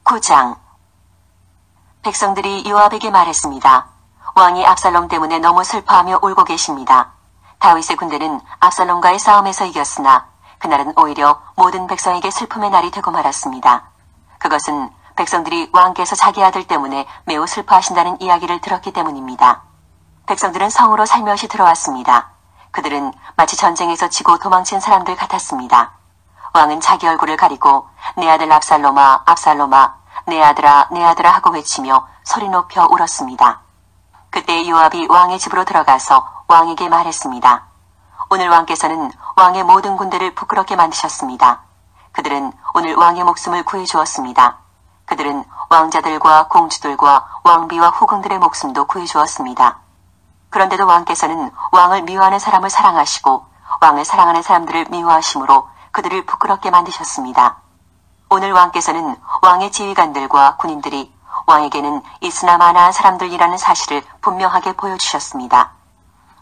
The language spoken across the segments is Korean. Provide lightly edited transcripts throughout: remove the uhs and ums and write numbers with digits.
9장. 백성들이 요압에게 말했습니다. 왕이 압살롬 때문에 너무 슬퍼하며 울고 계십니다. 다윗의 군대는 압살롬과의 싸움에서 이겼으나 그날은 오히려 모든 백성에게 슬픔의 날이 되고 말았습니다. 그것은 백성들이 왕께서 자기 아들 때문에 매우 슬퍼하신다는 이야기를 들었기 때문입니다. 백성들은 성으로 살며시 들어왔습니다. 그들은 마치 전쟁에서 지고 도망친 사람들 같았습니다. 왕은 자기 얼굴을 가리고 내 아들 압살롬아, 압살롬아, 내 아들아, 내 아들아 하고 외치며 소리 높여 울었습니다. 그때 요압이 왕의 집으로 들어가서 왕에게 말했습니다. 오늘 왕께서는 왕의 모든 군대를 부끄럽게 만드셨습니다. 그들은 오늘 왕의 목숨을 구해주었습니다. 그들은 왕자들과 공주들과 왕비와 후궁들의 목숨도 구해주었습니다. 그런데도 왕께서는 왕을 미워하는 사람을 사랑하시고 왕을 사랑하는 사람들을 미워하심으로 그들을 부끄럽게 만드셨습니다. 오늘 왕께서는 왕의 지휘관들과 군인들이 왕에게는 있으나 마나한 사람들이라는 사실을 분명하게 보여주셨습니다.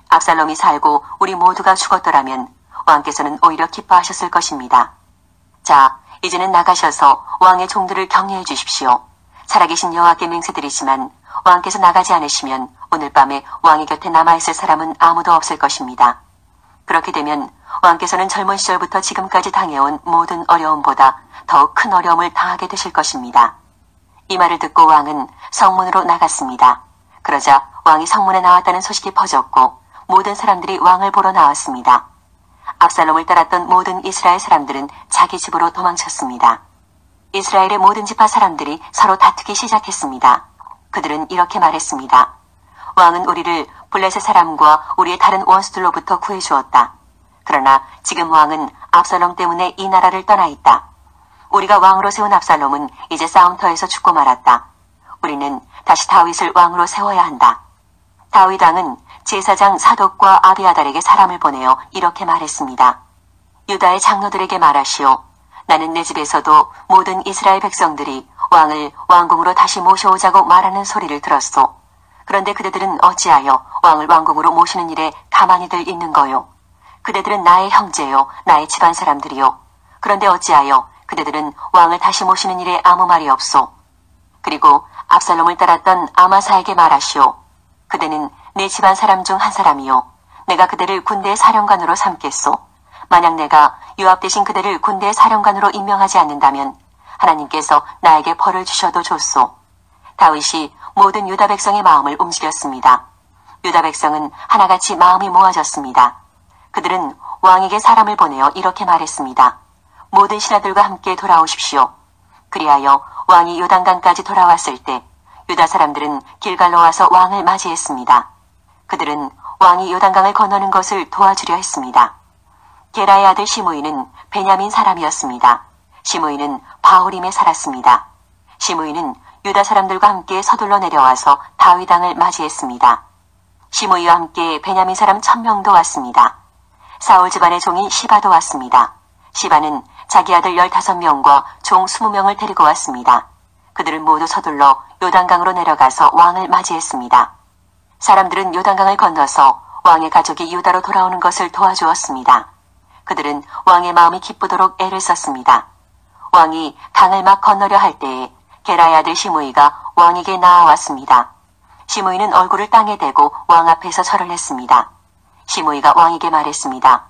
압살롬이 살고 우리 모두가 죽었더라면 왕께서는 오히려 기뻐하셨을 것입니다. 자, 이제는 나가셔서 왕의 종들을 격려해 주십시오. 살아계신 여호와께 맹세드리지만 왕께서 나가지 않으시면 오늘 밤에 왕의 곁에 남아있을 사람은 아무도 없을 것입니다. 그렇게 되면 왕께서는 젊은 시절부터 지금까지 당해온 모든 어려움보다 더욱 큰 어려움을 당하게 되실 것입니다. 이 말을 듣고 왕은 성문으로 나갔습니다. 그러자 왕이 성문에 나왔다는 소식이 퍼졌고 모든 사람들이 왕을 보러 나왔습니다. 압살롬을 따랐던 모든 이스라엘 사람들은 자기 집으로 도망쳤습니다. 이스라엘의 모든 지파 사람들이 서로 다투기 시작했습니다. 그들은 이렇게 말했습니다. 왕은 우리를 블레셋 사람과 우리의 다른 원수들로부터 구해주었다. 그러나 지금 왕은 압살롬 때문에 이 나라를 떠나 있다. 우리가 왕으로 세운 압살롬은 이제 싸움터에서 죽고 말았다. 우리는 다시 다윗을 왕으로 세워야 한다. 다윗 왕은 제사장 사독과 아비아달에게 사람을 보내어 이렇게 말했습니다. 유다의 장로들에게 말하시오. 나는 내 집에서도 모든 이스라엘 백성들이 왕을 왕궁으로 다시 모셔오자고 말하는 소리를 들었소. 그런데 그대들은 어찌하여 왕을 왕궁으로 모시는 일에 가만히들 있는 거요? 그대들은 나의 형제요, 나의 집안 사람들이요. 그런데 어찌하여 그대들은 왕을 다시 모시는 일에 아무 말이 없소. 그리고 압살롬을 따랐던 아마사에게 말하시오. 그대는 내 집안 사람 중 한 사람이요. 내가 그대를 군대의 사령관으로 삼겠소. 만약 내가 요압 대신 그대를 군대의 사령관으로 임명하지 않는다면 하나님께서 나에게 벌을 주셔도 좋소. 다윗이 모든 유다 백성의 마음을 움직였습니다. 유다 백성은 하나같이 마음이 모아졌습니다. 그들은 왕에게 사람을 보내어 이렇게 말했습니다. 모든 신하들과 함께 돌아오십시오. 그리하여 왕이 요단강까지 돌아왔을 때 유다 사람들은 길갈로 와서 왕을 맞이했습니다. 그들은 왕이 요단강을 건너는 것을 도와주려 했습니다. 게라의 아들 시므이는 베냐민 사람이었습니다. 시므이는 바후림에 살았습니다. 시므이는 유다 사람들과 함께 서둘러 내려와서 다윗 왕을 맞이했습니다. 시므이와 함께 베냐민 사람 1000명도 왔습니다. 사울 집안의 종인 시바도 왔습니다. 시바는 자기 아들 15명과 종 20명을 데리고 왔습니다. 그들은 모두 서둘러 요단강으로 내려가서 왕을 맞이했습니다. 사람들은 요단강을 건너서 왕의 가족이 유다로 돌아오는 것을 도와주었습니다. 그들은 왕의 마음이 기쁘도록 애를 썼습니다. 왕이 강을 막 건너려 할 때에 게라의 아들 시므이가 왕에게 나아왔습니다. 시므이는 얼굴을 땅에 대고 왕 앞에서 절을 했습니다. 시므이가 왕에게 말했습니다.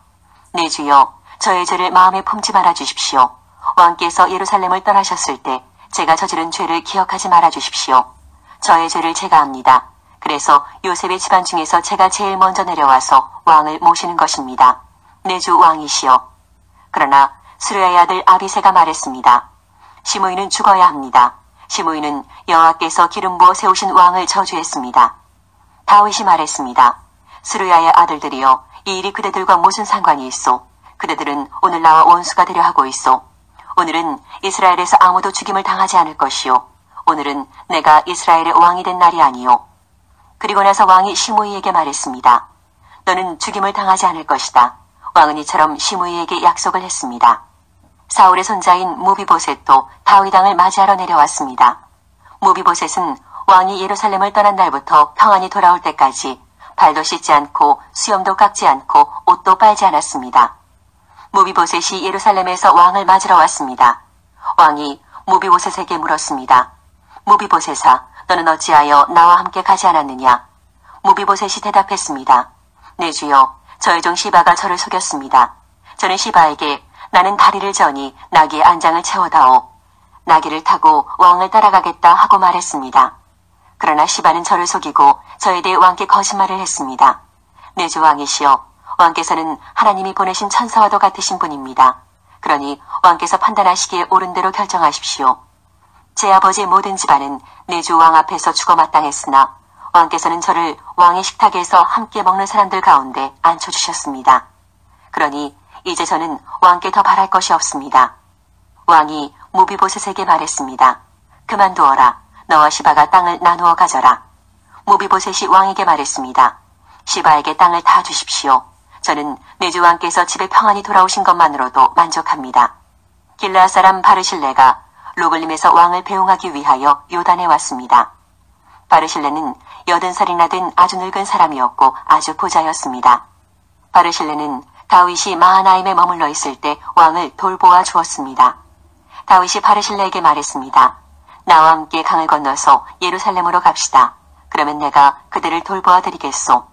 내 주여, 저의 죄를 마음에 품지 말아 주십시오. 왕께서 예루살렘을 떠나셨을 때 제가 저지른 죄를 기억하지 말아 주십시오. 저의 죄를 제가 압니다. 그래서 요셉의 집안 중에서 제가 제일 먼저 내려와서 왕을 모시는 것입니다. 내 주 왕이시여. 그러나 스루야의 아들 아비새가 말했습니다. 시므이는 죽어야 합니다. 시므이는 여호와께서 기름 부어 세우신 왕을 저주했습니다. 다윗이 말했습니다. 스루야의 아들들이여, 이 일이 그대들과 무슨 상관이 있소? 그대들은 오늘 나와 원수가 되려 하고 있소. 오늘은 이스라엘에서 아무도 죽임을 당하지 않을 것이요. 오늘은 내가 이스라엘의 왕이 된 날이 아니요. 그리고 나서 왕이 시므이에게 말했습니다. 너는 죽임을 당하지 않을 것이다. 왕은 이처럼 시므이에게 약속을 했습니다. 사울의 손자인 무비보셋도 다윗 왕을 맞이하러 내려왔습니다. 무비보셋은 왕이 예루살렘을 떠난 날부터 평안히 돌아올 때까지 발도 씻지 않고 수염도 깎지 않고 옷도 빨지 않았습니다. 무비보셋이 예루살렘에서 왕을 맞으러 왔습니다. 왕이 무비보셋에게 물었습니다. 무비보셋아, 너는 어찌하여 나와 함께 가지 않았느냐? 무비보셋이 대답했습니다. 네 주여, 저의 종 시바가 저를 속였습니다. 저는 시바에게 나는 다리를 저니 나귀의 안장을 채워다오. 나귀를 타고 왕을 따라가겠다 하고 말했습니다. 그러나 시바는 저를 속이고 저에 대해 왕께 거짓말을 했습니다. 내 주 왕이시여, 왕께서는 하나님이 보내신 천사와도 같으신 분입니다. 그러니 왕께서 판단하시기에 옳은 대로 결정하십시오. 제 아버지의 모든 집안은 내 주 왕 앞에서 죽어 마땅했으나 왕께서는 저를 왕의 식탁에서 함께 먹는 사람들 가운데 앉혀주셨습니다. 그러니 이제 저는 왕께 더 바랄 것이 없습니다. 왕이 무비보셋에게 말했습니다. 그만두어라. 너와 시바가 땅을 나누어 가져라. 무비보셋이 왕에게 말했습니다. 시바에게 땅을 다 주십시오. 저는 내 주 왕께서 집에 평안히 돌아오신 것만으로도 만족합니다. 길르앗 사람 바르실레가 로글림에서 왕을 배웅하기 위하여 요단에 왔습니다. 바르실레는 80살이나 된 아주 늙은 사람이었고 아주 부자였습니다. 바르실레는 다윗이 마하나임에 머물러 있을 때 왕을 돌보아 주었습니다. 다윗이 바르실레에게 말했습니다. 나와 함께 강을 건너서 예루살렘으로 갑시다. 그러면 내가 그들을 돌보아 드리겠소.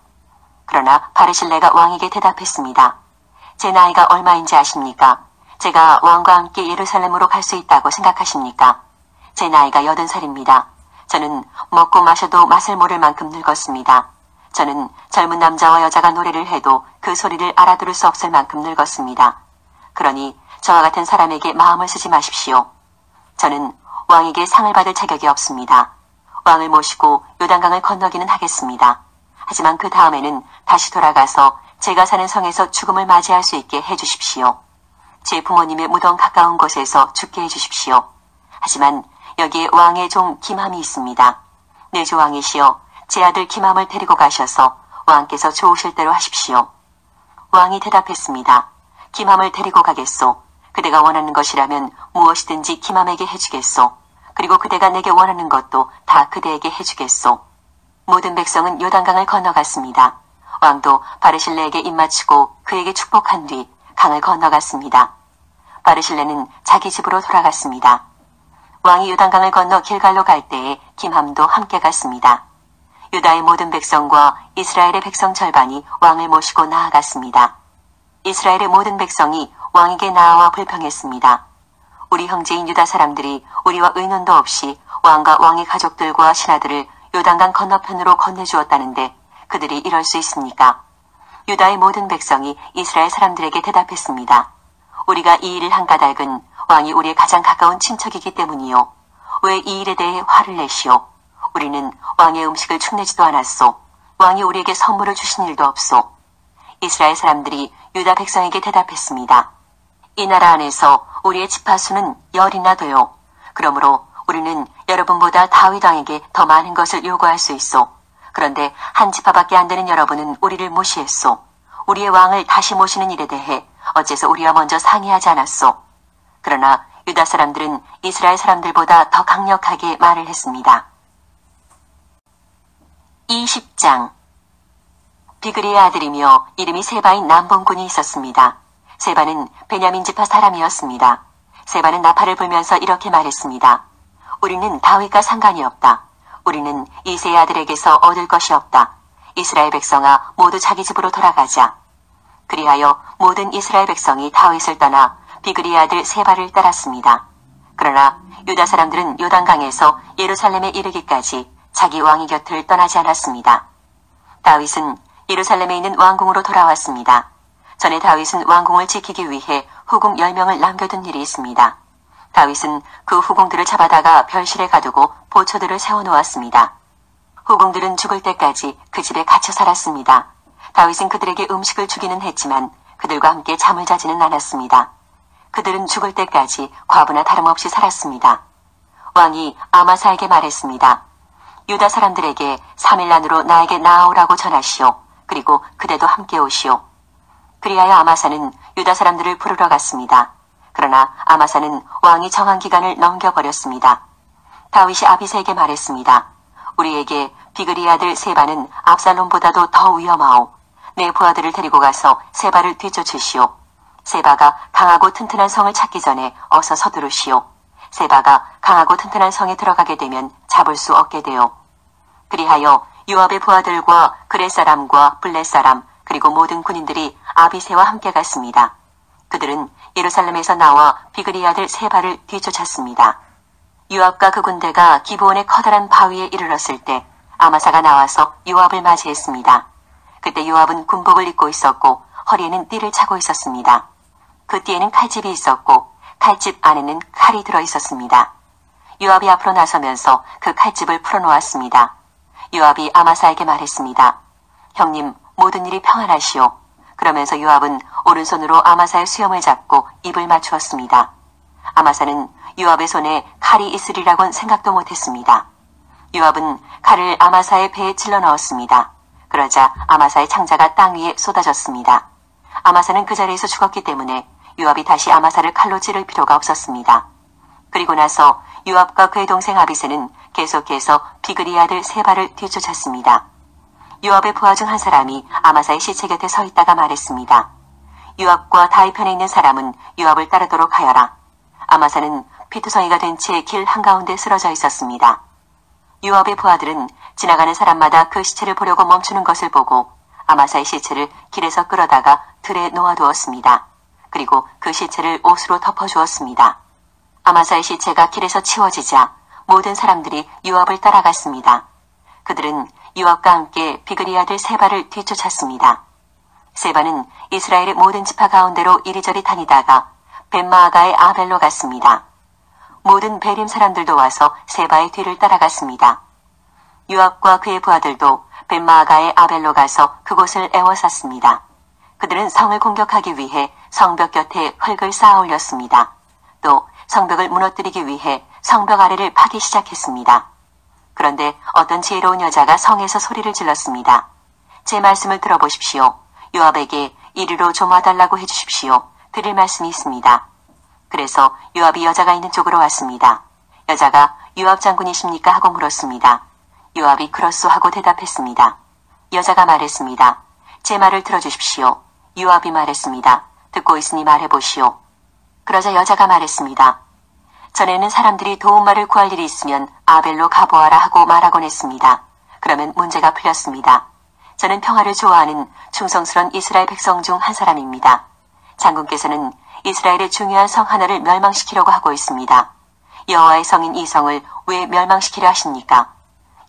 그러나 바르실레가 왕에게 대답했습니다. 제 나이가 얼마인지 아십니까? 제가 왕과 함께 예루살렘으로 갈 수 있다고 생각하십니까? 제 나이가 80살입니다. 저는 먹고 마셔도 맛을 모를 만큼 늙었습니다. 저는 젊은 남자와 여자가 노래를 해도 그 소리를 알아들을 수 없을 만큼 늙었습니다. 그러니 저와 같은 사람에게 마음을 쓰지 마십시오. 저는 왕에게 상을 받을 자격이 없습니다. 왕을 모시고 요단강을 건너기는 하겠습니다. 하지만 그 다음에는 다시 돌아가서 제가 사는 성에서 죽음을 맞이할 수 있게 해주십시오. 제 부모님의 무덤 가까운 곳에서 죽게 해주십시오. 하지만 여기에 왕의 종 김함이 있습니다. 내 주 왕이시여, 제 아들 김함을 데리고 가셔서 왕께서 좋으실 대로 하십시오. 왕이 대답했습니다. 김함을 데리고 가겠소. 그대가 원하는 것이라면 무엇이든지 김함에게 해주겠소. 그리고 그대가 내게 원하는 것도 다 그대에게 해주겠소. 모든 백성은 요단강을 건너갔습니다. 왕도 바르실레에게 입맞추고 그에게 축복한 뒤 강을 건너갔습니다. 바르실레는 자기 집으로 돌아갔습니다. 왕이 요단강을 건너 길갈로 갈 때에 김함도 함께 갔습니다. 유다의 모든 백성과 이스라엘의 백성 절반이 왕을 모시고 나아갔습니다. 이스라엘의 모든 백성이 왕에게 나아와 불평했습니다. 우리 형제인 유다 사람들이 우리와 의논도 없이 왕과 왕의 가족들과 신하들을 요단강 건너편으로 건네주었다는데 그들이 이럴 수 있습니까? 유다의 모든 백성이 이스라엘 사람들에게 대답했습니다. 우리가 이 일을 한 까닭은 왕이 우리의 가장 가까운 친척이기 때문이요. 왜 이 일에 대해 화를 내시오? 우리는 왕의 음식을 축내지도 않았소. 왕이 우리에게 선물을 주신 일도 없소. 이스라엘 사람들이 유다 백성에게 대답했습니다. 이 나라 안에서 우리의 지파수는 10이나 돼요. 그러므로 우리는 여러분보다 다윗 왕에게 더 많은 것을 요구할 수 있소. 그런데 한 지파밖에 안 되는 여러분은 우리를 무시했소. 우리의 왕을 다시 모시는 일에 대해 어째서 우리와 먼저 상의하지 않았소. 그러나 유다 사람들은 이스라엘 사람들보다 더 강력하게 말을 했습니다. 20장. 비그리의 아들이며 이름이 세바인 남봉군이 있었습니다. 세바는 베냐민 지파 사람이었습니다. 세바는 나팔을 불면서 이렇게 말했습니다. 우리는 다윗과 상관이 없다. 우리는 이새의 아들에게서 얻을 것이 없다. 이스라엘 백성아, 모두 자기 집으로 돌아가자. 그리하여 모든 이스라엘 백성이 다윗을 떠나 비그리의 아들 세바를 따랐습니다. 그러나 유다 사람들은 요단강에서 예루살렘에 이르기까지 자기 왕의 곁을 떠나지 않았습니다. 다윗은 예루살렘에 있는 왕궁으로 돌아왔습니다. 전에 다윗은 왕궁을 지키기 위해 후궁 10명을 남겨둔 일이 있습니다. 다윗은 그 후궁들을 잡아다가 별실에 가두고 보초들을 세워놓았습니다. 후궁들은 죽을 때까지 그 집에 갇혀 살았습니다. 다윗은 그들에게 음식을 주기는 했지만 그들과 함께 잠을 자지는 않았습니다. 그들은 죽을 때까지 과부나 다름없이 살았습니다. 왕이 아마사에게 말했습니다. 유다 사람들에게 3일 안으로 나에게 나아오라고 전하시오. 그리고 그대도 함께 오시오. 그리하여 아마사는 유다 사람들을 부르러 갔습니다. 그러나 아마사는 왕이 정한 기간을 넘겨버렸습니다. 다윗이 아비새에게 말했습니다. 우리에게 비그리의 아들 세바는 압살롬보다도 더 위험하오. 내 부하들을 데리고 가서 세바를 뒤쫓으시오. 세바가 강하고 튼튼한 성을 찾기 전에 어서 서두르시오. 세바가 강하고 튼튼한 성에 들어가게 되면 잡을 수 없게 되어 그리하여 요압의 부하들과 그렛 사람과 블렛 사람 그리고 모든 군인들이 아비새와 함께 갔습니다. 그들은 예루살렘에서 나와 비그리 아들 세바를 뒤쫓았습니다. 요압과 그 군대가 기브온의 커다란 바위에 이르렀을 때 아마사가 나와서 요압을 맞이했습니다. 그때 요압은 군복을 입고 있었고 허리에는 띠를 차고 있었습니다. 그 띠에는 칼집이 있었고 칼집 안에는 칼이 들어 있었습니다. 요압이 앞으로 나서면서 그 칼집을 풀어놓았습니다. 요압이 아마사에게 말했습니다. 형님, 모든 일이 평안하시오. 그러면서 요압은 오른손으로 아마사의 수염을 잡고 입을 맞추었습니다. 아마사는 요압의 손에 칼이 있으리라고는 생각도 못했습니다. 요압은 칼을 아마사의 배에 찔러 넣었습니다. 그러자 아마사의 창자가 땅 위에 쏟아졌습니다. 아마사는 그 자리에서 죽었기 때문에 요압이 다시 아마사를 칼로 찌를 필요가 없었습니다. 그리고 나서 요압과 그의 동생 아비새는 계속해서 비그리 아들 세바를 뒤쫓았습니다. 요압의 부하 중 한 사람이 아마사의 시체 곁에 서 있다가 말했습니다. 요압과 다윗 편에 있는 사람은 요압을 따르도록 하여라. 아마사는 피투성이가 된 채 길 한가운데 쓰러져 있었습니다. 요압의 부하들은 지나가는 사람마다 그 시체를 보려고 멈추는 것을 보고 아마사의 시체를 길에서 끌어다가 들에 놓아두었습니다. 그리고 그 시체를 옷으로 덮어주었습니다. 아마사의 시체가 길에서 치워지자 모든 사람들이 요압을 따라갔습니다. 그들은 요압과 함께 비그리 아들 세바를 뒤쫓았습니다. 세바는 이스라엘의 모든 지파 가운데로 이리저리 다니다가 벳마아가의 아벨로 갔습니다. 모든 베림 사람들도 와서 세바의 뒤를 따라갔습니다. 요압과 그의 부하들도 벳마아가의 아벨로 가서 그곳을 에워쌌습니다. 그들은 성을 공격하기 위해 성벽 곁에 흙을 쌓아 올렸습니다. 또 성벽을 무너뜨리기 위해 성벽 아래를 파기 시작했습니다. 그런데 어떤 지혜로운 여자가 성에서 소리를 질렀습니다. 제 말씀을 들어보십시오. 요압에게 이리로 좀 와달라고 해주십시오. 드릴 말씀이 있습니다. 그래서 요압이 여자가 있는 쪽으로 왔습니다. 여자가 요압 장군이십니까? 하고 물었습니다. 요압이 그렇소 하고 대답했습니다. 여자가 말했습니다. 제 말을 들어주십시오. 요압이 말했습니다. 듣고 있으니 말해보시오. 그러자 여자가 말했습니다. 전에는 사람들이 도움말을 구할 일이 있으면 아벨로 가보아라 하고 말하곤 했습니다. 그러면 문제가 풀렸습니다. 저는 평화를 좋아하는 충성스러운 이스라엘 백성 중 한 사람입니다. 장군께서는 이스라엘의 중요한 성 하나를 멸망시키려고 하고 있습니다. 여호와의 성인 이 성을 왜 멸망시키려 하십니까?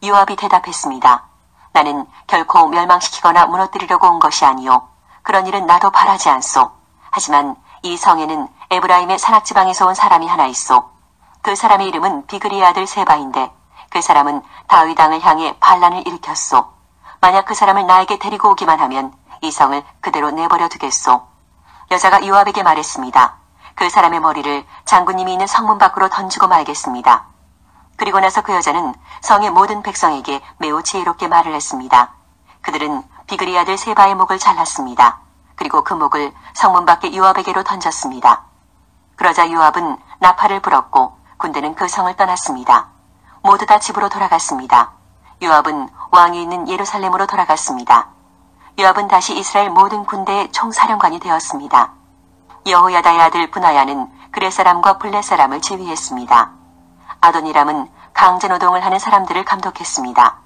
요압이 대답했습니다. 나는 결코 멸망시키거나 무너뜨리려고 온 것이 아니요. 그런 일은 나도 바라지 않소. 하지만 이 성에는 에브라임의 산악지방에서 온 사람이 하나 있소. 그 사람의 이름은 비그리 아들 세바인데 그 사람은 다윗 왕을 향해 반란을 일으켰소. 만약 그 사람을 나에게 데리고 오기만 하면 이 성을 그대로 내버려 두겠소. 여자가 요압에게 말했습니다. 그 사람의 머리를 장군님이 있는 성문 밖으로 던지고 말겠습니다. 그리고 나서 그 여자는 성의 모든 백성에게 매우 지혜롭게 말을 했습니다. 그들은 비그리 아들 세바의 목을 잘랐습니다. 그리고 그 목을 성문 밖에 요압에게로 던졌습니다. 그러자 요압은 나팔을 불었고 군대는 그 성을 떠났습니다. 모두 다 집으로 돌아갔습니다. 요압은 왕이 있는 예루살렘으로 돌아갔습니다. 요압은 다시 이스라엘 모든 군대의 총사령관이 되었습니다. 여호야다의 아들 분하야는 그렛 사람과 블렛 사람을 지휘했습니다. 아도니람은 강제노동을 하는 사람들을 감독했습니다.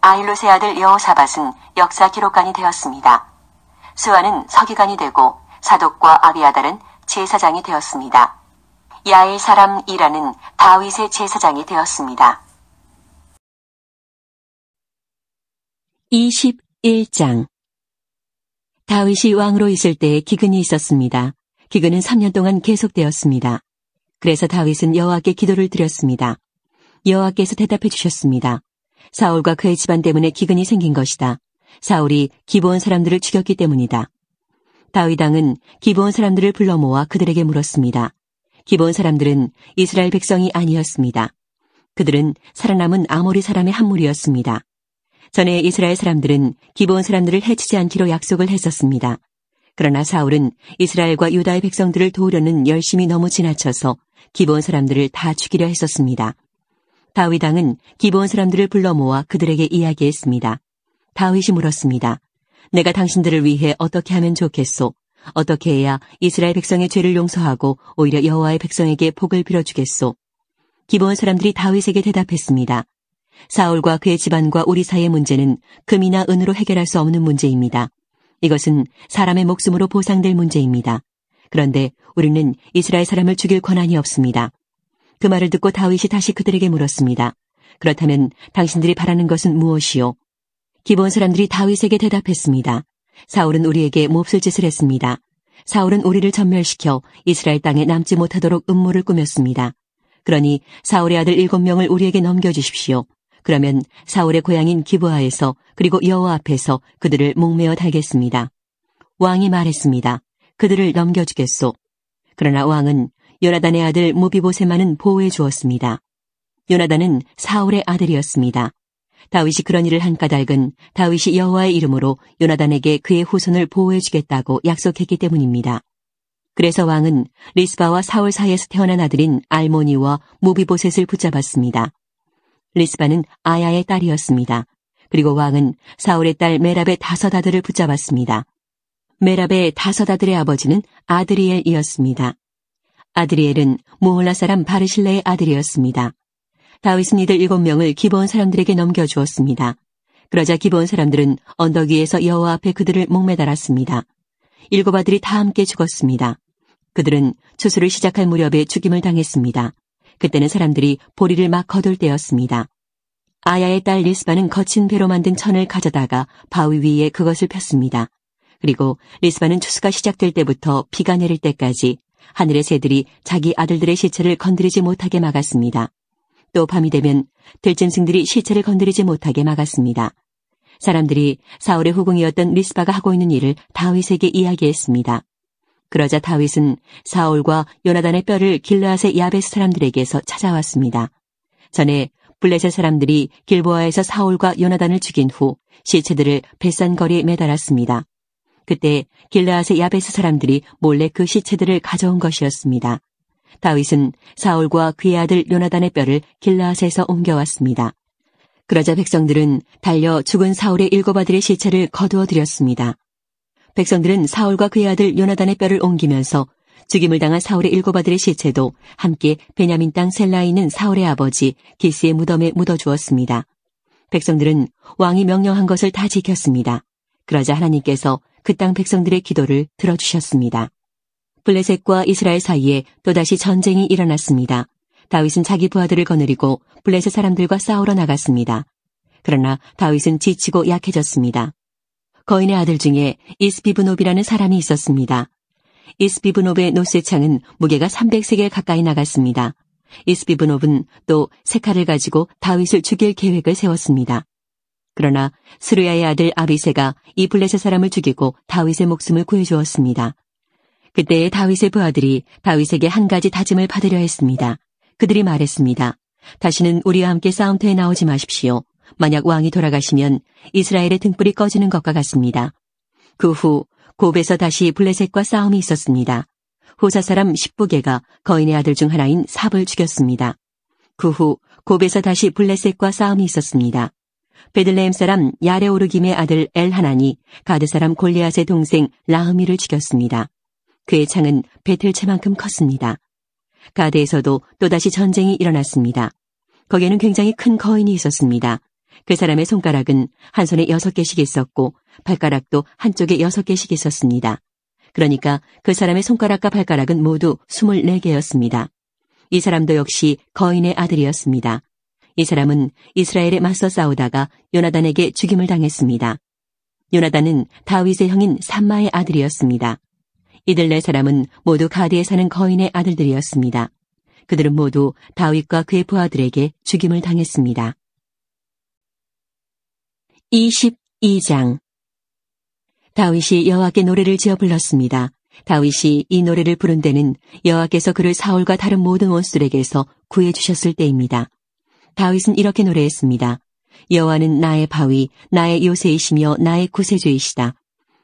아힐롯의 아들 여호사밧은 역사 기록관이 되었습니다. 스와는 서기관이 되고 사독과 아비아달은 제사장이 되었습니다. 야엘 사람 이라는 다윗의 제사장이 되었습니다. 21장 다윗이 왕으로 있을 때에 기근이 있었습니다. 기근은 3년 동안 계속되었습니다. 그래서 다윗은 여호와께 기도를 드렸습니다. 여호와께서 대답해 주셨습니다. 사울과 그의 집안 때문에 기근이 생긴 것이다. 사울이 기브온 사람들을 죽였기 때문이다. 다윗 왕은 기브온 사람들을 불러 모아 그들에게 물었습니다. 기브온 사람들은 이스라엘 백성이 아니었습니다. 그들은 살아남은 아모리 사람의 한 무리였습니다. 전에 이스라엘 사람들은 기브온 사람들을 해치지 않기로 약속을 했었습니다. 그러나 사울은 이스라엘과 유다의 백성들을 도우려는 열심이 너무 지나쳐서 기브온 사람들을 다 죽이려 했었습니다. 다윗 왕은 기브온 사람들을 불러 모아 그들에게 이야기했습니다. 다윗이 물었습니다. 내가 당신들을 위해 어떻게 하면 좋겠소? 어떻게 해야 이스라엘 백성의 죄를 용서하고 오히려 여호와의 백성에게 복을 빌어주겠소? 기브온 사람들이 다윗에게 대답했습니다. 사울과 그의 집안과 우리 사이의 문제는 금이나 은으로 해결할 수 없는 문제입니다. 이것은 사람의 목숨으로 보상될 문제입니다. 그런데 우리는 이스라엘 사람을 죽일 권한이 없습니다. 그 말을 듣고 다윗이 다시 그들에게 물었습니다. 그렇다면 당신들이 바라는 것은 무엇이요? 기브온 사람들이 다윗에게 대답했습니다. 사울은 우리에게 몹쓸 짓을 했습니다. 사울은 우리를 전멸시켜 이스라엘 땅에 남지 못하도록 음모를 꾸몄습니다. 그러니 사울의 아들 7명을 우리에게 넘겨주십시오. 그러면 사울의 고향인 기브아에서 그리고 여호와 앞에서 그들을 목매어 달겠습니다. 왕이 말했습니다. 그들을 넘겨주겠소. 그러나 왕은 요나단의 아들 무비보셋만은 보호해 주었습니다. 요나단은 사울의 아들이었습니다. 다윗이 그런 일을 한 까닭은 다윗이 여호와의 이름으로 요나단에게 그의 후손을 보호해 주겠다고 약속했기 때문입니다. 그래서 왕은 리스바와 사울 사이에서 태어난 아들인 알모니와 무비보셋을 붙잡았습니다. 리스바는 아야의 딸이었습니다. 그리고 왕은 사울의 딸 메랍의 5 아들을 붙잡았습니다. 메랍의 5 아들의 아버지는 아드리엘이었습니다. 아드리엘은 무홀라 사람 바르실레의 아들이었습니다. 다윗은 이들 7명을 기브온 사람들에게 넘겨주었습니다. 그러자 기브온 사람들은 언덕 위에서 여호와 앞에 그들을 목매달았습니다. 7 아들이 다 함께 죽었습니다. 그들은 추수를 시작할 무렵에 죽임을 당했습니다. 그때는 사람들이 보리를 막 거둘 때였습니다. 아야의 딸 리스바는 거친 배로 만든 천을 가져다가 바위 위에 그것을 폈습니다. 그리고 리스바는 추수가 시작될 때부터 비가 내릴 때까지 하늘의 새들이 자기 아들들의 시체를 건드리지 못하게 막았습니다. 또 밤이 되면 들짐승들이 시체를 건드리지 못하게 막았습니다. 사람들이 사울의 후궁이었던 리스바가 하고 있는 일을 다윗에게 이야기했습니다. 그러자 다윗은 사울과 요나단의 뼈를 길르앗의 야베스 사람들에게서 찾아왔습니다. 전에 블레셋 사람들이 길보아에서 사울과 요나단을 죽인 후 시체들을 벳산거리에 매달았습니다. 그때 길르앗의 야베스 사람들이 몰래 그 시체들을 가져온 것이었습니다. 다윗은 사울과 그의 아들 요나단의 뼈를 길르앗에서 옮겨왔습니다. 그러자 백성들은 달려 죽은 사울의 7 아들의 시체를 거두어 들였습니다. 백성들은 사울과 그의 아들 요나단의 뼈를 옮기면서 죽임을 당한 사울의 7 아들의 시체도 함께 베냐민 땅 셀라에 있는 사울의 아버지 기스의 무덤에 묻어주었습니다. 백성들은 왕이 명령한 것을 다 지켰습니다. 그러자 하나님께서 그 땅 백성들의 기도를 들어주셨습니다. 블레셋과 이스라엘 사이에 또다시 전쟁이 일어났습니다. 다윗은 자기 부하들을 거느리고 블레셋 사람들과 싸우러 나갔습니다. 그러나 다윗은 지치고 약해졌습니다. 거인의 아들 중에 이스비브노비라는 사람이 있었습니다. 이스비브노브의 노쇠창은 무게가 300세겔 가까이 나갔습니다. 이스비브노브는 또 세 칼을 가지고 다윗을 죽일 계획을 세웠습니다. 그러나 스루야의 아들 아비새가 이 블레셋 사람을 죽이고 다윗의 목숨을 구해주었습니다. 그때 다윗의 부하들이 다윗에게 한 가지 다짐을 받으려 했습니다. 그들이 말했습니다. 다시는 우리와 함께 싸움터에 나오지 마십시오. 만약 왕이 돌아가시면 이스라엘의 등불이 꺼지는 것과 같습니다. 그 후 곱에서 다시 블레셋과 싸움이 있었습니다. 호사 사람 십부게가 거인의 아들 중 하나인 삽을 죽였습니다. 그 후 곱에서 다시 블레셋과 싸움이 있었습니다. 베들레헴 사람 야레오르김의 아들 엘하난이 가드 사람 골리앗의 동생 라흐미를 죽였습니다. 그의 창은 베틀채만큼 컸습니다. 가드에서도 또다시 전쟁이 일어났습니다. 거기에는 굉장히 큰 거인이 있었습니다. 그 사람의 손가락은 한 손에 6개씩 있었고 발가락도 한쪽에 6개씩 있었습니다. 그러니까 그 사람의 손가락과 발가락은 모두 24개였습니다. 이 사람도 역시 거인의 아들이었습니다. 이 사람은 이스라엘에 맞서 싸우다가 요나단에게 죽임을 당했습니다. 요나단은 다윗의 형인 삼마의 아들이었습니다. 이들 4사람은 모두 가드에 사는 거인의 아들들이었습니다. 그들은 모두 다윗과 그의 부하들에게 죽임을 당했습니다. 22장 다윗이 여호와께 노래를 지어 불렀습니다. 다윗이 이 노래를 부른 때는 여호와께서 그를 사울과 다른 모든 원수들에게서 구해주셨을 때입니다. 다윗은 이렇게 노래했습니다. 여호와는 나의 바위, 나의 요새이시며 나의 구세주이시다.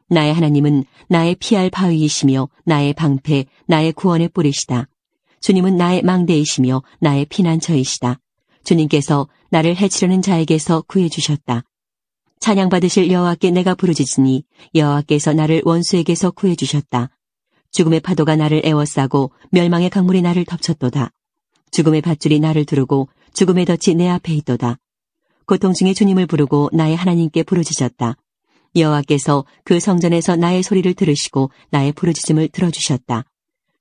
나의 하나님은 나의 피할 바위이시며 나의 방패, 나의 구원의 뿌리시다. 주님은 나의 망대이시며 나의 피난처이시다. 주님께서 나를 해치려는 자에게서 구해주셨다. 찬양받으실 여호와께 내가 부르짖으니 여호와께서 나를 원수에게서 구해주셨다. 죽음의 파도가 나를 에워싸고 멸망의 강물이 나를 덮쳤도다. 죽음의 밧줄이 나를 두르고 죽음의 덫이 내 앞에 있도다. 고통 중에 주님을 부르고 나의 하나님께 부르짖었다. 여호와께서 그 성전에서 나의 소리를 들으시고 나의 부르짖음을 들어주셨다.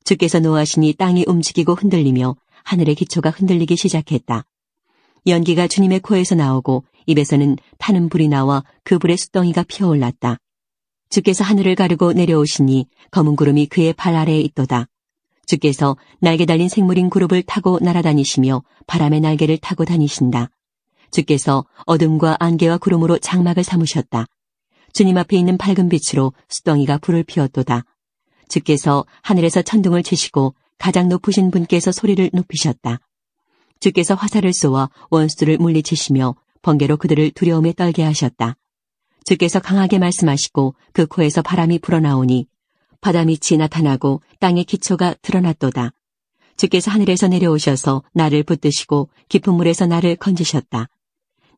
주께서 노하시니 땅이 움직이고 흔들리며 하늘의 기초가 흔들리기 시작했다. 연기가 주님의 코에서 나오고 입에서는 타는 불이 나와 그 불의 숫덩이가 피어올랐다. 주께서 하늘을 가르고 내려오시니 검은 구름이 그의 발 아래에 있도다. 주께서 날개 달린 생물인 구름을 타고 날아다니시며 바람의 날개를 타고 다니신다. 주께서 어둠과 안개와 구름으로 장막을 삼으셨다. 주님 앞에 있는 밝은 빛으로 숫덩이가 불을 피웠도다. 주께서 하늘에서 천둥을 치시고 가장 높으신 분께서 소리를 높이셨다. 주께서 화살을 쏘아 원수들을 물리치시며 번개로 그들을 두려움에 떨게 하셨다. 주께서 강하게 말씀하시고 그 코에서 바람이 불어나오니 바다밑이 나타나고 땅의 기초가 드러났도다. 주께서 하늘에서 내려오셔서 나를 붙드시고 깊은 물에서 나를 건지셨다.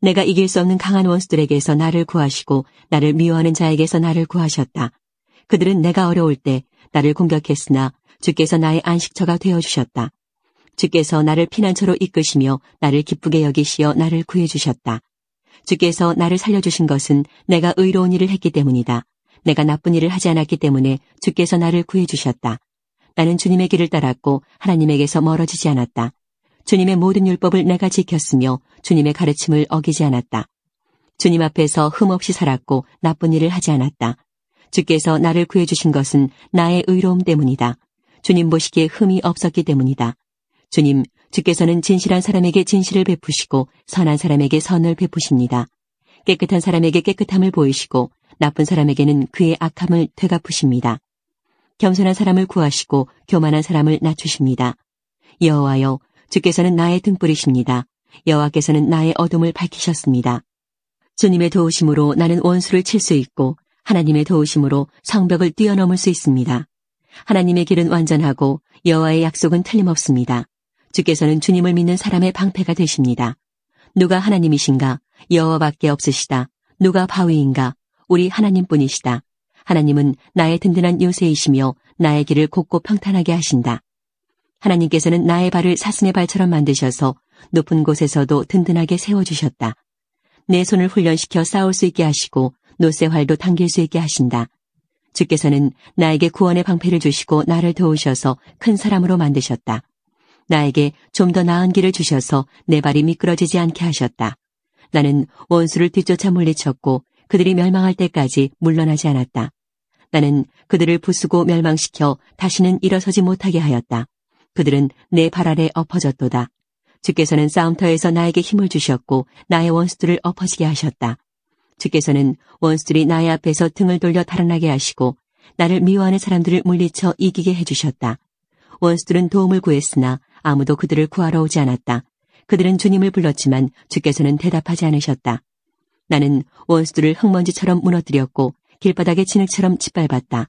내가 이길 수 없는 강한 원수들에게서 나를 구하시고 나를 미워하는 자에게서 나를 구하셨다. 그들은 내가 어려울 때 나를 공격했으나 주께서 나의 안식처가 되어주셨다. 주께서 나를 피난처로 이끄시며 나를 기쁘게 여기시어 나를 구해주셨다. 주께서 나를 살려주신 것은 내가 의로운 일을 했기 때문이다. 내가 나쁜 일을 하지 않았기 때문에 주께서 나를 구해주셨다. 나는 주님의 길을 따랐고 하나님에게서 멀어지지 않았다. 주님의 모든 율법을 내가 지켰으며 주님의 가르침을 어기지 않았다. 주님 앞에서 흠없이 살았고 나쁜 일을 하지 않았다. 주께서 나를 구해주신 것은 나의 의로움 때문이다. 주님 보시기에 흠이 없었기 때문이다. 주님, 주께서는 진실한 사람에게 진실을 베푸시고 선한 사람에게 선을 베푸십니다. 깨끗한 사람에게 깨끗함을 보이시고 나쁜 사람에게는 그의 악함을 되갚으십니다. 겸손한 사람을 구하시고 교만한 사람을 낮추십니다. 여호와여, 주께서는 나의 등불이십니다. 여호와께서는 나의 어둠을 밝히셨습니다. 주님의 도우심으로 나는 원수를 칠 수 있고 하나님의 도우심으로 성벽을 뛰어넘을 수 있습니다. 하나님의 길은 완전하고 여호와의 약속은 틀림없습니다. 주께서는 주님을 믿는 사람의 방패가 되십니다. 누가 하나님이신가? 여호와밖에 없으시다. 누가 바위인가? 우리 하나님뿐이시다. 하나님은 나의 든든한 요새이시며 나의 길을 곱고 평탄하게 하신다. 하나님께서는 나의 발을 사슴의 발처럼 만드셔서 높은 곳에서도 든든하게 세워주셨다. 내 손을 훈련시켜 싸울 수 있게 하시고 노새 활도 당길 수 있게 하신다. 주께서는 나에게 구원의 방패를 주시고 나를 도우셔서 큰 사람으로 만드셨다. 나에게 좀 더 나은 길을 주셔서 내 발이 미끄러지지 않게 하셨다. 나는 원수를 뒤쫓아 물리쳤고 그들이 멸망할 때까지 물러나지 않았다. 나는 그들을 부수고 멸망시켜 다시는 일어서지 못하게 하였다. 그들은 내 발 아래 엎어졌도다. 주께서는 싸움터에서 나에게 힘을 주셨고 나의 원수들을 엎어지게 하셨다. 주께서는 원수들이 나의 앞에서 등을 돌려 달아나게 하시고 나를 미워하는 사람들을 물리쳐 이기게 해주셨다. 원수들은 도움을 구했으나 아무도 그들을 구하러 오지 않았다. 그들은 주님을 불렀지만 주께서는 대답하지 않으셨다. 나는 원수들을 흙먼지처럼 무너뜨렸고 길바닥의 진흙처럼 짓밟았다.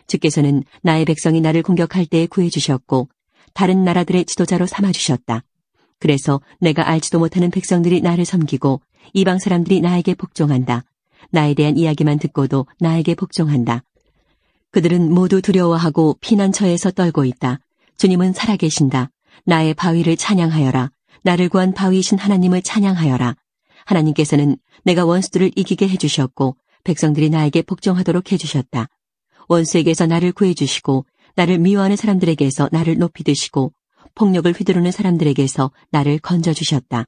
주께서는 나의 백성이 나를 공격할 때에 구해주셨고 다른 나라들의 지도자로 삼아주셨다. 그래서 내가 알지도 못하는 백성들이 나를 섬기고 이방 사람들이 나에게 복종한다. 나에 대한 이야기만 듣고도 나에게 복종한다. 그들은 모두 두려워하고 피난처에서 떨고 있다. 주님은 살아계신다. 나의 바위를 찬양하여라. 나를 구한 바위이신 하나님을 찬양하여라. 하나님께서는 내가 원수들을 이기게 해주셨고 백성들이 나에게 복종하도록 해주셨다. 원수에게서 나를 구해주시고 나를 미워하는 사람들에게서 나를 높이 드시고 폭력을 휘두르는 사람들에게서 나를 건져주셨다.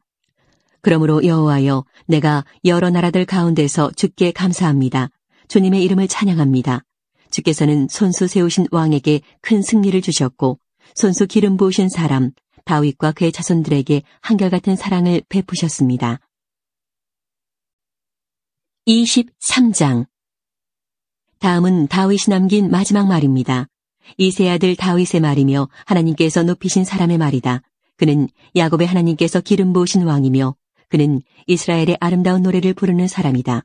그러므로 여호와여, 내가 여러 나라들 가운데서 주께 감사합니다. 주님의 이름을 찬양합니다. 주께서는 손수 세우신 왕에게 큰 승리를 주셨고 손수 기름 부으신 사람 다윗과 그의 자손들에게 한결같은 사랑을 베푸셨습니다. 23장. 다음은 다윗이 남긴 마지막 말입니다. 이세 아들 다윗의 말이며 하나님께서 높이신 사람의 말이다. 그는 야곱의 하나님께서 기름 부으신 왕이며 그는 이스라엘의 아름다운 노래를 부르는 사람이다.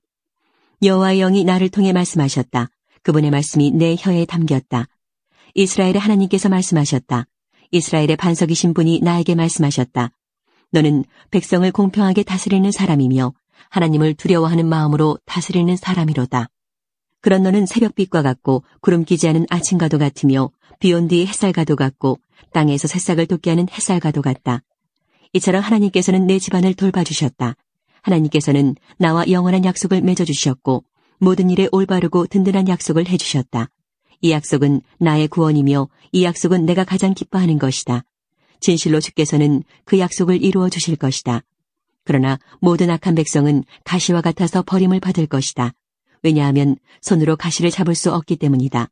여호와의 영이 나를 통해 말씀하셨다. 그분의 말씀이 내 혀에 담겼다. 이스라엘의 하나님께서 말씀하셨다. 이스라엘의 반석이신 분이 나에게 말씀하셨다. 너는 백성을 공평하게 다스리는 사람이며 하나님을 두려워하는 마음으로 다스리는 사람이로다. 그런 너는 새벽빛과 같고 구름 끼지 않은 아침과도 같으며 비온 뒤 햇살과도 같고 땅에서 새싹을 돋게 하는 햇살과도 같다. 이처럼 하나님께서는 내 집안을 돌봐주셨다. 하나님께서는 나와 영원한 약속을 맺어주셨고 모든 일에 올바르고 든든한 약속을 해주셨다. 이 약속은 나의 구원이며 이 약속은 내가 가장 기뻐하는 것이다. 진실로 주께서는 그 약속을 이루어 주실 것이다. 그러나 모든 악한 백성은 가시와 같아서 버림을 받을 것이다. 왜냐하면 손으로 가시를 잡을 수 없기 때문이다.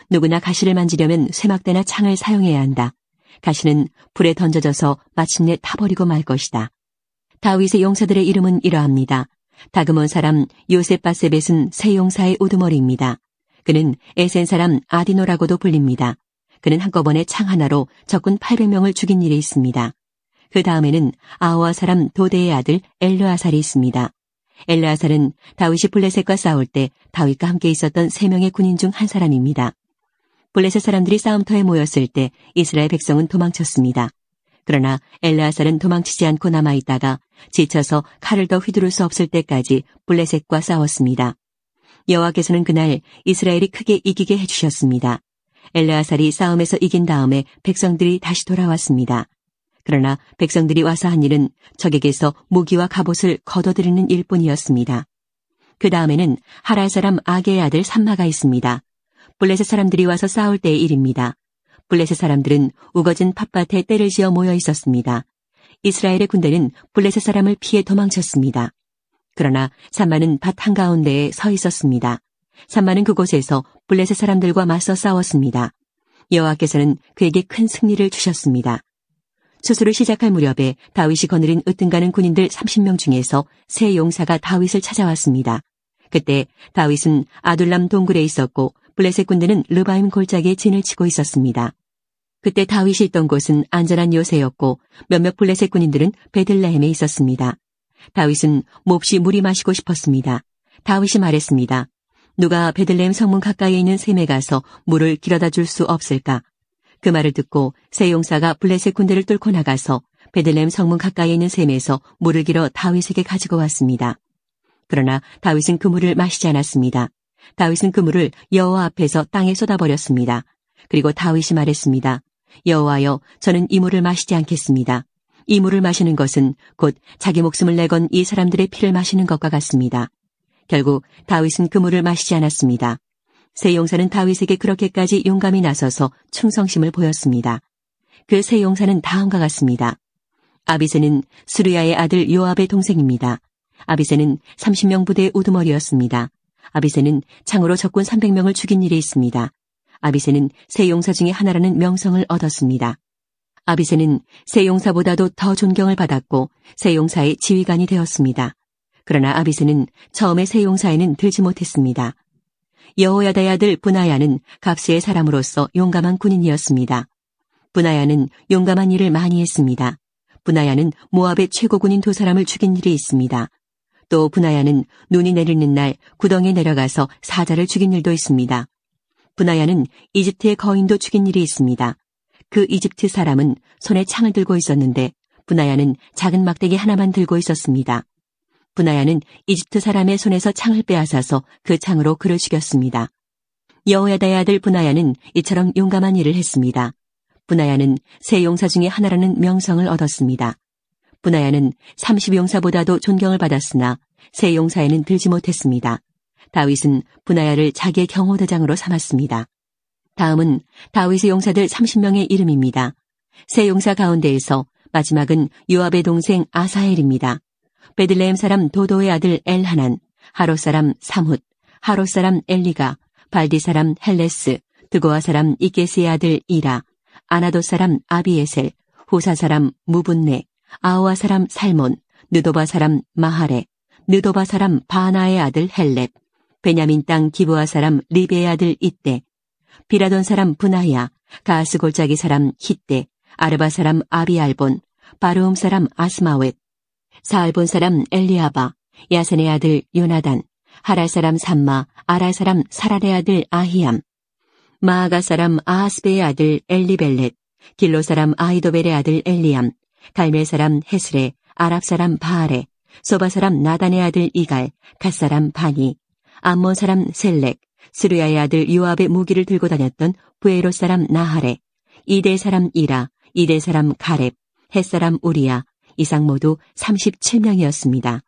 누구나 가시를 만지려면 쇠막대나 창을 사용해야 한다. 가시는 불에 던져져서 마침내 타버리고 말 것이다. 다윗의 용사들의 이름은 이러합니다. 다그몬 사람 요셋바세벳은 세 용사의 우두머리입니다. 그는 에센 사람 아디노라고도 불립니다. 그는 한꺼번에 창 하나로 적군 800명을 죽인 일이 있습니다. 그 다음에는 아호와 사람 도데의 아들 엘르아살이 있습니다. 엘르아살은 다윗이 블레셋과 싸울 때 다윗과 함께 있었던 3명의 군인 중 한 사람입니다. 블레셋 사람들이 싸움터에 모였을 때 이스라엘 백성은 도망쳤습니다. 그러나 엘르아살은 도망치지 않고 남아있다가 지쳐서 칼을 더 휘두를 수 없을 때까지 블레셋과 싸웠습니다. 여호와께서는 그날 이스라엘이 크게 이기게 해주셨습니다. 엘르아살이 싸움에서 이긴 다음에 백성들이 다시 돌아왔습니다. 그러나 백성들이 와서 한 일은 적에게서 무기와 갑옷을 거둬들이는 일뿐이었습니다. 그 다음에는 하랄 사람 아게의 아들 삼마가 있습니다. 블레셋 사람들이 와서 싸울 때의 일입니다. 블레셋 사람들은 우거진 팥밭에 떼를 지어 모여 있었습니다. 이스라엘의 군대는 블레셋 사람을 피해 도망쳤습니다. 그러나 삼마는 밭 한가운데에 서 있었습니다. 삼마는 그곳에서 블레셋 사람들과 맞서 싸웠습니다. 여호와께서는 그에게 큰 승리를 주셨습니다. 추수를 시작할 무렵에 다윗이 거느린 으뜸가는 군인들 30명 중에서 세 용사가 다윗을 찾아왔습니다. 그때 다윗은 아둘람 동굴에 있었고 블레셋 군대는 르바임 골짜기에 진을 치고 있었습니다. 그때 다윗이 있던 곳은 안전한 요새였고 몇몇 블레셋 군인들은 베들레헴에 있었습니다. 다윗은 몹시 물이 마시고 싶었습니다. 다윗이 말했습니다. 누가 베들레헴 성문 가까이에 있는 샘에 가서 물을 길어다 줄 수 없을까? 그 말을 듣고 세 용사가 블레셋 군대를 뚫고 나가서 베들레헴 성문 가까이에 있는 샘에서 물을 길어 다윗에게 가지고 왔습니다. 그러나 다윗은 그 물을 마시지 않았습니다. 다윗은 그 물을 여호와 앞에서 땅에 쏟아버렸습니다. 그리고 다윗이 말했습니다. 여호와여, 저는 이 물을 마시지 않겠습니다. 이 물을 마시는 것은 곧 자기 목숨을 내건 이 사람들의 피를 마시는 것과 같습니다. 결국 다윗은 그 물을 마시지 않았습니다. 세 용사는 다윗에게 그렇게까지 용감히 나서서 충성심을 보였습니다. 그 세 용사는 다음과 같습니다. 아비새는 수르야의 아들 요압의 동생입니다. 아비새는 30명 부대의 우두머리였습니다. 아비새는 창으로 적군 300명을 죽인 일이 있습니다. 아비새는 세 용사 중에 하나라는 명성을 얻었습니다. 아비새는 세 용사보다도 더 존경을 받았고 세 용사의 지휘관이 되었습니다. 그러나 아비새는 처음에 세 용사에는 들지 못했습니다. 여호야다의 아들 브나야는 갑스의 사람으로서 용감한 군인이었습니다. 브나야는 용감한 일을 많이 했습니다. 브나야는 모압의 최고 군인 2사람을 죽인 일이 있습니다. 또 브나야는 눈이 내리는 날 구덩이에 내려가서 사자를 죽인 일도 있습니다. 브나야는 이집트의 거인도 죽인 일이 있습니다. 그 이집트 사람은 손에 창을 들고 있었는데 브나야는 작은 막대기 하나만 들고 있었습니다. 브나야는 이집트 사람의 손에서 창을 빼앗아서 그 창으로 그를 죽였습니다. 여호야다의 아들 브나야는 이처럼 용감한 일을 했습니다. 브나야는 세 용사 중에 하나라는 명성을 얻었습니다. 브나야는 30용사보다도 존경을 받았으나 세 용사에는 들지 못했습니다. 다윗은 브나야를 자기의 경호대장으로 삼았습니다. 다음은 다윗의 용사들 30명의 이름입니다. 세 용사 가운데에서 마지막은 요압의 동생 아사헬입니다. 베들레헴 사람 도도의 아들 엘하난, 하롯 사람 삼훗, 하롯 사람 엘리가, 발디 사람 헬레스, 드고아 사람 이게스의 아들 이라, 아나도 사람 아비에셀, 후사 사람 무분네, 아오아 사람 살몬, 느도바 사람 마하레, 느도바 사람 바나의 아들 헬렙, 베냐민 땅 기브아 사람 리베의 아들 이떼, 비라돈 사람 브나야, 가스 골짜기 사람 히떼, 아르바 사람 아비알본, 바르움 사람 아스마웻, 사알본 사람 엘리아바, 야센의 아들 요나단, 하랄 사람 삼마, 아랄 사람 사랄의 아들 아히암, 마아가 사람 아하스베의 아들 엘리벨렛, 길로 사람 아이도벨의 아들 엘리암, 갈멜 사람 헤스레, 아랍 사람 바알레, 소바 사람 나단의 아들 이갈, 갓 사람 바니, 암몬 사람 셀렉, 스루야의 아들 요압의 무기를 들고 다녔던 부에롯 사람 나하레, 이대 사람 이라, 이대 사람 가렙, 헷 사람 우리야, 이상 모두 37명이었습니다.